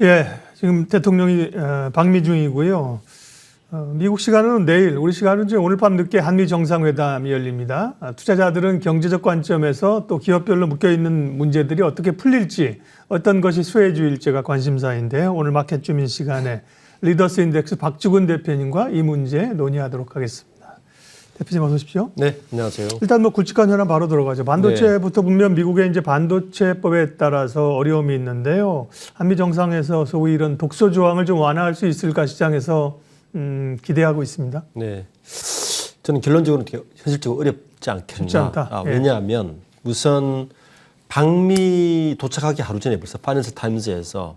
예, 지금 대통령이 방미 중이고요. 미국 시간은 내일, 우리 시간은 이제 오늘 밤 늦게 한미 정상회담이 열립니다. 투자자들은 경제적 관점에서 또 기업별로 묶여있는 문제들이 어떻게 풀릴지, 어떤 것이 수혜주일지가 관심사인데요. 오늘 마켓 주민 시간에 리더스 인덱스 박주근 대표님과 이 문제 논의하도록 하겠습니다. 대표님 어서 오십시오. 네, 안녕하세요. 일단 뭐 굵직한 현안 바로 들어가죠. 반도체부터 보면 미국의 이제 반도체법에 따라서 어려움이 있는데요. 한미 정상에서 소위 이런 독소 조항을 좀 완화할 수 있을까 시장에서 기대하고 있습니다. 네, 저는 결론적으로 현실적으로 어렵지 않겠나. 쉽지 않다. 왜냐하면 우선 방미 도착하기 하루 전에 벌써 파이낸셜 타임즈에서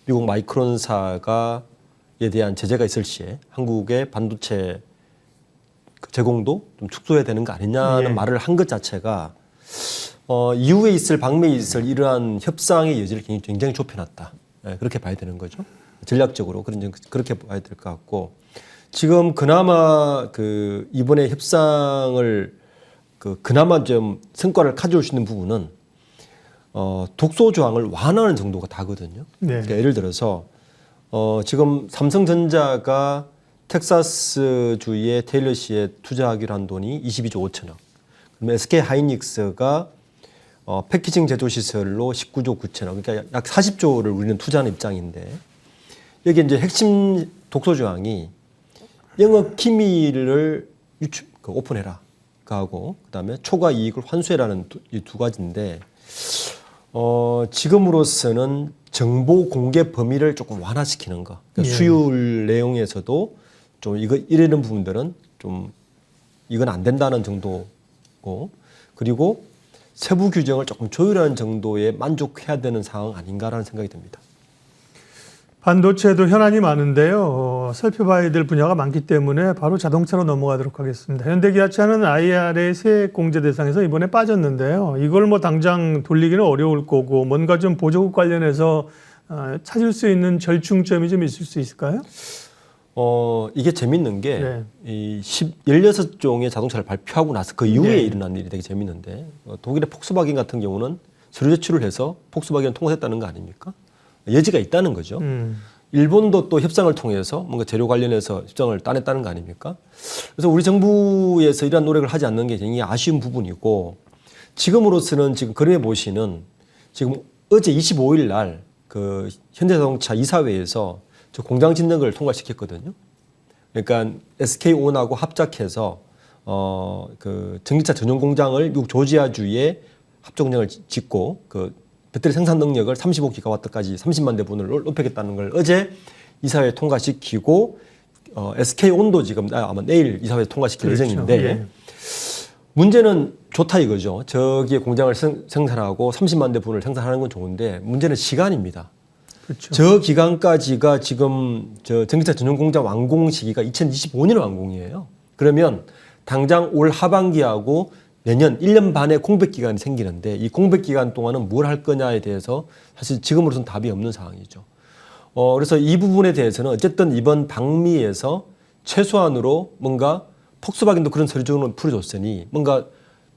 미국 마이크론사가 에 대한 제재가 있을 시에 한국의 반도체 제공도 좀 축소해야 되는 거 아니냐는 말을 한 것 자체가 이후에 있을 방미에 있을 이러한 협상의 여지를 굉장히 좁혀놨다. 그렇게 봐야 되는 거죠. 전략적으로 그렇게 봐야 될 것 같고, 지금 그나마 이번에 협상을 그나마 좀 성과를 가져올 수 있는 부분은 독소 조항을 완화하는 정도가 다거든요. 네. 그러니까 예를 들어서 지금 삼성전자가 텍사스주의 테일러시에 투자하기로 한 돈이 22조 5천억. 그러면 SK 하이닉스가 패키징 제조 시설로 19조 9천억. 그러니까 약 40조를 우리는 투자하는 입장인데, 여기 이제 핵심 독소 조항이 영업 기밀을 오픈해라 하고, 그다음에 초과 이익을 환수해라는 이 두 가지인데, 지금으로서는 정보 공개 범위를 조금 완화시키는 거. 그러니까 수율 내용에서도 좀 이런 부분들은 좀 이건 안 된다는 정도고, 그리고 세부 규정을 조금 조율하는 정도에 만족해야 되는 상황 아닌가라는 생각이 듭니다. 반도체도 현안이 많은데요. 살펴봐야 될 분야가 많기 때문에 바로 자동차로 넘어가도록 하겠습니다. 현대기아차는 IRA 세액 공제 대상에서 이번에 빠졌는데요. 이걸 뭐 당장 돌리기는 어려울 거고, 뭔가 좀 보조국 관련해서 찾을 수 있는 절충점이 좀 있을 수 있을까요? 이게 재밌는 게, 이 16종의 자동차를 발표하고 나서 그 이후에 일어난 일이 되게 재밌는데, 독일의 폭스바겐 같은 경우는 서류 제출을 해서 폭스바겐을 통과했다는 거 아닙니까? 여지가 있다는 거죠. 일본도 또 협상을 통해서 뭔가 재료 관련해서 협상을 따냈다는 거 아닙니까? 그래서 우리 정부에서 이러한 노력을 하지 않는 게 굉장히 아쉬운 부분이고, 지금으로서는 지금 그림에 보시는 지금 어제 25일 날 현대자동차 이사회에서 저 공장 짓는 통과시켰거든요. 그러니까 SK온하고 합작해서 전기차 전용 공장을 미국 조지아주에 합작 공장을 짓고 배터리 생산 능력을 35기가와트까지 30만 대분을 높이겠다는 걸 어제 이사회에 통과시키고, SK온도 지금 아마 내일 이사회에 통과시킬 예정인데, 문제는 좋다 이거죠. 저기에 공장을 생산하고 30만 대분을 생산하는 건 좋은데, 문제는 시간입니다. 그렇죠. 저 기간까지가 지금 전기차 전용 공장 완공 시기가 2025년 완공이에요. 그러면 당장 올 하반기하고 내년 1년 반의 공백 기간이 생기는데, 이 공백 기간 동안은 뭘 할 거냐에 대해서 사실 지금으로서는 답이 없는 상황이죠. 그래서 이 부분에 대해서는 어쨌든 이번 방미에서 최소한으로 뭔가 폭스바겐도 그런 서류적으로 풀어줬으니 뭔가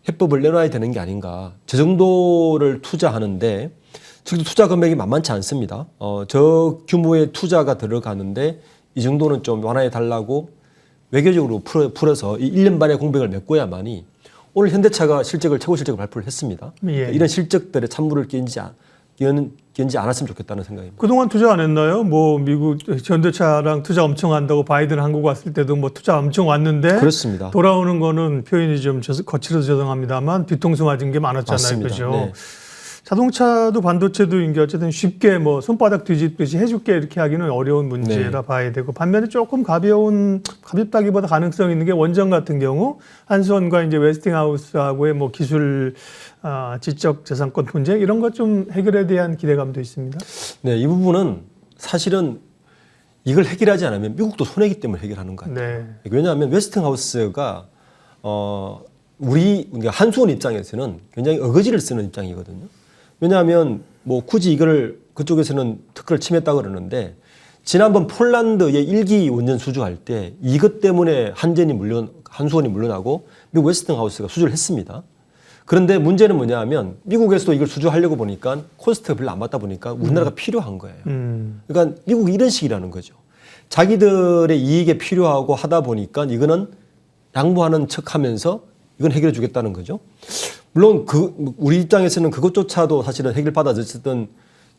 해법을 내놔야 되는 게 아닌가. 저 정도를 투자하는데, 지금도 투자 금액이 만만치 않습니다. 저 규모의 투자가 들어가는데 이 정도는 좀 완화해 달라고 외교적으로 풀어서 이 1년 반의 공백을 메꿔야만이, 오늘 현대차가 최고 실적을 발표를 했습니다. 이런 실적들의 찬물을 끼얹지 않았으면 좋겠다는 생각입니다. 그동안 투자 안 했나요? 뭐 미국 현대차랑 투자 엄청 한다고 바이든 한국 왔을 때도 뭐 투자 엄청 왔는데, 그렇습니다. 돌아오는 거는 표현이 좀 거칠어서 죄송합니다만 뒤통수 맞은 게 많았잖아요. 맞습니다. 그죠? 네. 자동차도 반도체도 이게 어쨌든 쉽게 뭐 손바닥 뒤집듯이 해줄게 이렇게 하기는 어려운 문제라 봐야 되고, 반면에 조금 가볍다기보다 가능성 있는 게 원전 같은 경우 한수원과 이제 웨스팅하우스하고의 뭐 기술 지적 재산권 분쟁 이런 것 좀 해결에 대한 기대감도 있습니다. 네, 이 부분은 사실은 이걸 해결하지 않으면 미국도 손해기 때문에 해결하는 것 같아요. 왜냐하면 웨스팅하우스가 우리가 한수원 입장에서는 굉장히 어거지를 쓰는 입장이거든요. 왜냐하면 뭐 굳이 이거를 그쪽에서는 특허를 침해했다 그러는데, 지난번 폴란드의 1기 원전 수주할 때 이것 때문에 한수원이 물러나고 미국 웨스팅하우스가 수주를 했습니다. 그런데 문제는 뭐냐 하면 미국에서도 이걸 수주하려고 보니까 코스트가 별로 안 맞다 보니까 우리나라가 필요한 거예요. 그러니까 미국이 이런 식이라는 거죠. 자기들의 이익에 필요하고 하다 보니까 이거는 양보하는 척하면서 이건 해결해 주겠다는 거죠. 물론 우리 입장에서는 그것조차도 사실은 해결받아졌든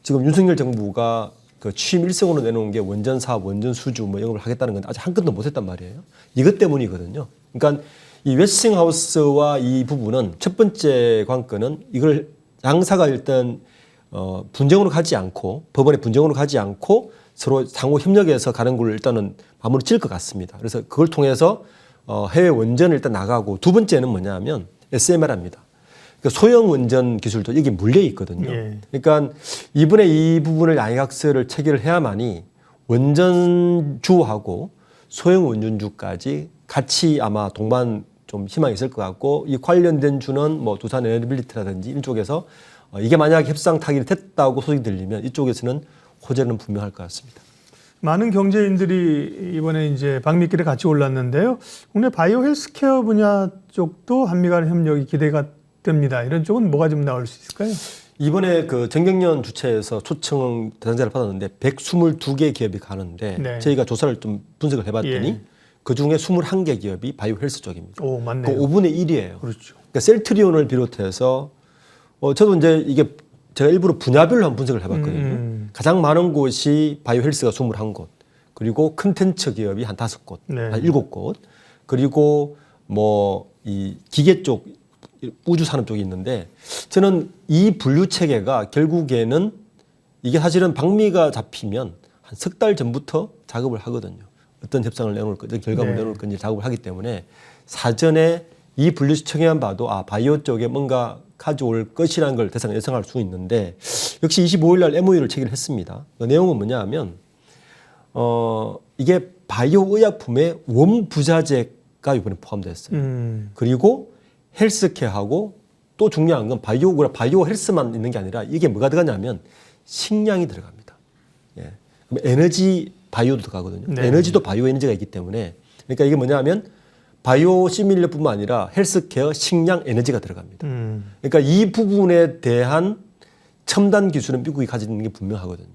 지금 윤석열 정부가 그 취임 1성으로 내놓은 게 원전 사업, 원전 수주 뭐 이런 걸 하겠다는 건 아직 한 건도 못 했단 말이에요. 이것 때문이거든요. 그러니까 이 웨스팅하우스와 이 부분은 첫 번째 관건은 이걸 양사가 일단 분쟁으로 가지 않고 법원에 분쟁으로 가지 않고 서로 상호 협력해서 가는 걸 일단은 마무리 지을 것 같습니다. 그래서 그걸 통해서 해외 원전을 일단 나가고 두 번째는 뭐냐면 SMR입니다. 그러니까 소형 원전 기술도 여기 물려 있거든요. 예. 그러니까 이번에 이 부분을 양해각서를 체결을 해야만이 원전주하고 소형 원전주까지 같이 아마 동반 좀 희망이 있을 것 같고 이 관련된 주는 뭐 두산 에너빌리티라든지 이쪽에서 이게 만약 협상 타결이 됐다고 소식이 들리면 이쪽에서는 호재는 분명할 것 같습니다. 많은 경제인들이 이번에 이제 방미길에 같이 올랐는데요. 국내 바이오 헬스케어 분야 쪽도 한미 간 협력이 기대가 됩니다. 이런 쪽은 뭐가 좀 나올 수 있을까요? 이번에 그 정경련 주최에서 초청 대상자를 받았는데 122개 기업이 가는데 네. 저희가 조사를 좀 분석을 해봤더니 예. 그 중에 21개 기업이 바이오 헬스 쪽입니다. 오, 맞네요. 그 5분의 1이에요. 그렇죠. 그러니까 셀트리온을 비롯해서 저도 이제 이게 제가 일부러 분야별로 한번 분석을 해봤거든요. 가장 많은 곳이 바이오 헬스가 21곳, 그리고 컨텐츠 기업이 한 5곳, 네. 한 7곳, 그리고 뭐 이 기계 쪽, 우주 산업 쪽이 있는데 저는 이 분류 체계가 결국에는 이게 사실은 방미가 잡히면 한 석 달 전부터 작업을 하거든요. 어떤 협상을 내놓을 건지, 결과물 네. 내놓을 건지 작업을 하기 때문에 사전에 이 분류 체계만 봐도 바이오 쪽에 뭔가 가져올 것이라는 걸 대상을 예상할 수 있는데 역시 25일 날 MOU를 체결했습니다. 그 내용은 뭐냐 하면 이게 바이오 의약품의 원부자재가 이번에 포함됐어요. 그리고 헬스케어하고 또 중요한 건 바이오 헬스만 있는 게 아니라 이게 뭐가 들어가냐면 식량이 들어갑니다. 예. 그럼 에너지 바이오도 들어가거든요. 네. 에너지도 바이오 에너지가 있기 때문에 그러니까 이게 뭐냐면 바이오 시밀러뿐만 아니라 헬스케어, 식량, 에너지가 들어갑니다. 그러니까 이 부분에 대한 첨단 기술은 미국이 가지고 있는 게 분명하거든요.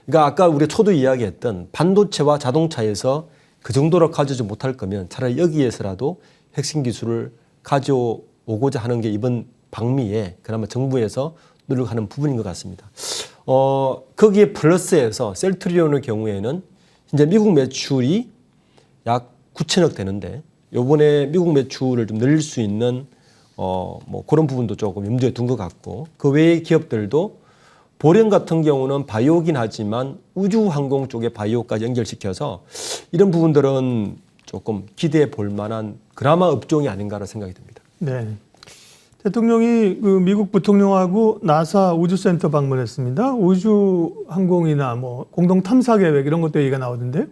그러니까 아까 우리가 초도 이야기했던 반도체와 자동차에서 그 정도로 가져오지 못할 거면 차라리 여기에서라도 핵심 기술을 가져오고자 하는 게 이번 방미에 그나마 정부에서 노력하는 부분인 것 같습니다. 거기에 플러스해서 셀트리온의 경우에는 이제 미국 매출이 약 9천억 되는데 요번에 미국 매출을 좀 늘릴 수 있는 뭐 그런 부분도 조금 염두에 둔 것 같고 그 외의 기업들도 보령 같은 경우는 바이오긴 하지만 우주항공 쪽에 바이오까지 연결시켜서 이런 부분들은 조금 기대해 볼 만한 그나마 업종이 아닌가라는 생각이 듭니다. 네. 대통령이 그 미국 부통령하고 나사 우주센터 방문했습니다. 우주항공이나 뭐 공동 탐사 계획 이런 것도 얘기가 나오던데요.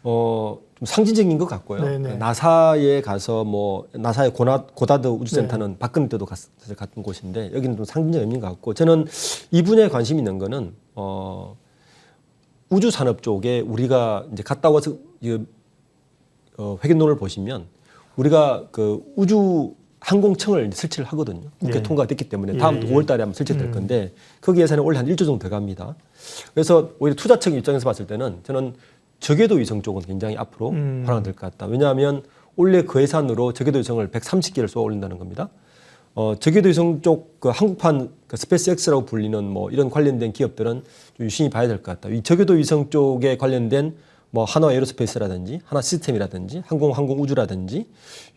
좀 상징적인 것 같고요. 네네. 나사에 가서 뭐 나사의 고다드 우주센터는 박근혜 때도 사실 갔던 곳인데 여기는 좀 상징적인 의미인 것 같고 저는 이 분야에 관심 있는 거는 우주 산업 쪽에 우리가 이제 갔다 와서 회계론을 보시면 우리가 그 우주 항공청을 설치를 하거든요. 국회 네. 통과됐기 때문에 다음 예. 5월 달에 한번 설치될 건데 거기 예산이 원래 한 1조 정도 들어갑니다. 그래서 오히려 투자청 입장에서 봤을 때는 저는 저궤도 위성 쪽은 굉장히 앞으로 활용될 것 같다. 왜냐하면 원래 그 예산으로 저궤도 위성을 130개를 쏘아 올린다는 겁니다. 저궤도 위성 쪽 그 한국판 그 스페이스X라고 불리는 뭐 이런 관련된 기업들은 좀 유심히 봐야 될 것 같다. 이 저궤도 위성 쪽에 관련된 뭐 한화 에어로스페이스라든지 한화 시스템이라든지 항공우주라든지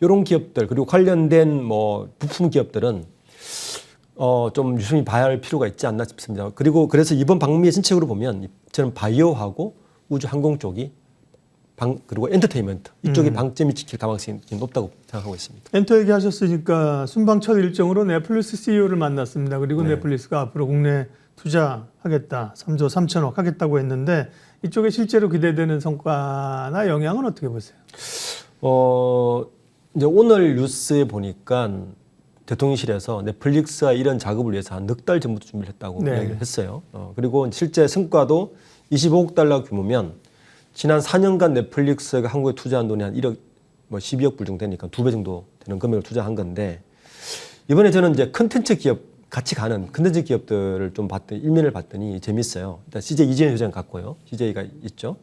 이런 기업들 그리고 관련된 뭐 부품 기업들은 좀 유심히 봐야 할 필요가 있지 않나 싶습니다. 그리고 그래서 이번 방미의 전체적으로 보면 저는 바이오하고 우주 항공 쪽이 그리고 엔터테인먼트 이쪽이 방점이 찍힐 가능성이 높다고 생각하고 있습니다. 엔터 얘기하셨으니까 순방 첫 일정으로 넷플릭스 CEO를 만났습니다. 그리고 네. 넷플릭스가 앞으로 국내 투자하겠다, 3조 3천억 하겠다고 했는데 이쪽에 실제로 기대되는 성과나 영향은 어떻게 보세요? 이제 오늘 뉴스에 보니까 대통령실에서 넷플릭스가 이런 작업을 위해서 한 넉 달 전부터 준비를 했다고 네. 이야기를 했어요. 그리고 실제 성과도 25억 달러 규모면 지난 4년간 넷플릭스가 한국에 투자한 돈이 한 1억, 뭐 12억 불 정도 되니까 2배 정도 되는 금액을 투자한 건데 이번에 저는 이제 컨텐츠 기업 같이 가는 컨텐츠 기업들을 좀 봤더니 일면을 봤더니 재밌어요. 일단 CJ 이재현 회장 같고요. CJ가 있죠.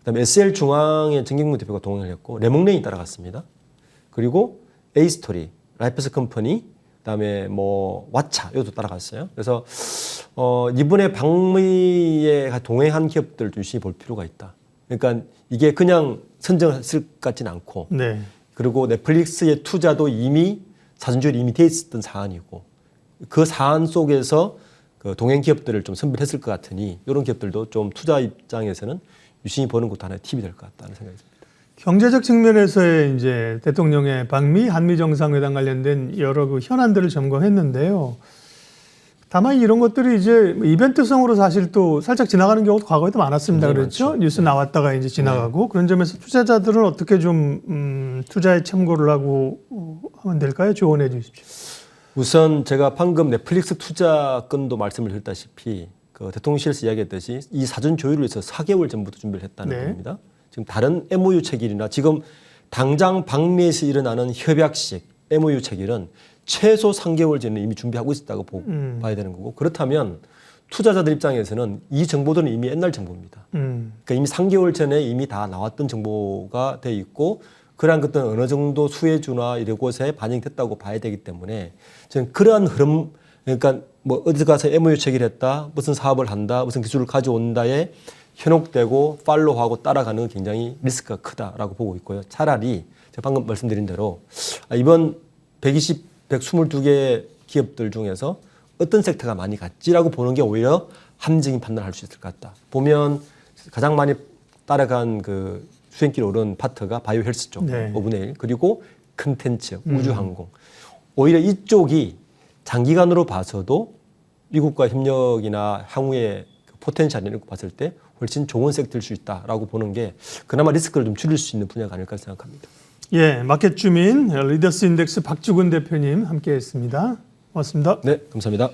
그다음에 SL 중앙의 정경문 대표가 동행을 했고 레몽레인이 따라갔습니다. 그리고 A스토리, 라이프스 컴퍼니, 그다음에 뭐 왓챠 이것도 따라갔어요. 그래서 이번에 방미에 동행한 기업들 유심히 볼 필요가 있다. 그러니까 이게 그냥 선정했을 것 같지는 않고, 네. 그리고 넷플릭스의 투자도 이미 사전조율이 이미 돼 있었던 사안이고, 그 사안 속에서 그 동행 기업들을 좀 선별했을 것 같으니 이런 기업들도 좀 투자 입장에서는 유심히 보는 것도 하나의 팁이 될 것 같다는 생각이 듭니다. 경제적 측면에서의 이제 대통령의 방미 한미 정상회담 관련된 여러 그 현안들을 점검했는데요. 다만 이런 것들이 이제 이벤트성으로 사실 또 살짝 지나가는 경우도 과거에도 많았습니다. 그렇죠? 많죠. 뉴스 나왔다가 이제 지나가고 그런 점에서 투자자들은 어떻게 좀 투자에 참고를 하고 하면 될까요? 조언해 주십시오. 우선 제가 방금 넷플릭스 투자 건도 말씀을 드렸다시피 그 대통령실에서 이야기했듯이 이 사전 조율을 위해서 4개월 전부터 준비를 했다는 네. 겁니다. 지금 다른 MOU 체결이나 지금 당장 방미에서 일어나는 협약식 MOU 체결은 최소 3개월 전에 이미 준비하고 있었다고 봐야 되는 거고, 그렇다면 투자자들 입장에서는 이 정보들은 이미 옛날 정보입니다. 그러니까 이미 3개월 전에 이미 다 나왔던 정보가 돼 있고 그러한 것들은 어느 정도 수혜주나 이런 곳에 반영됐다고 봐야 되기 때문에 저는 그러한 흐름, 그러니까 뭐 어디 가서 MOU 체결했다, 무슨 사업을 한다, 무슨 기술을 가져온다에 현혹되고 팔로우하고 따라가는 건 굉장히 리스크가 크다라고 보고 있고요. 차라리 제가 방금 말씀드린 대로 이번 122개 기업들 중에서 어떤 섹터가 많이 갔지라고 보는 게 오히려 합리적인 판단을 할 수 있을 것 같다. 보면 가장 많이 따라간 그 수행길에 오른 파트가 바이오 헬스 쪽, 네. 5분의 1, 그리고 컨텐츠, 우주항공. 오히려 이쪽이 장기간으로 봐서도 미국과 협력이나 향후의 포텐셜을 봤을 때 훨씬 좋은 섹터일 수 있다라고 보는 게 그나마 리스크를 좀 줄일 수 있는 분야가 아닐까 생각합니다. 예, 마켓 주민 리더스 인덱스 박주근 대표님 함께했습니다. 고맙습니다. 네, 감사합니다.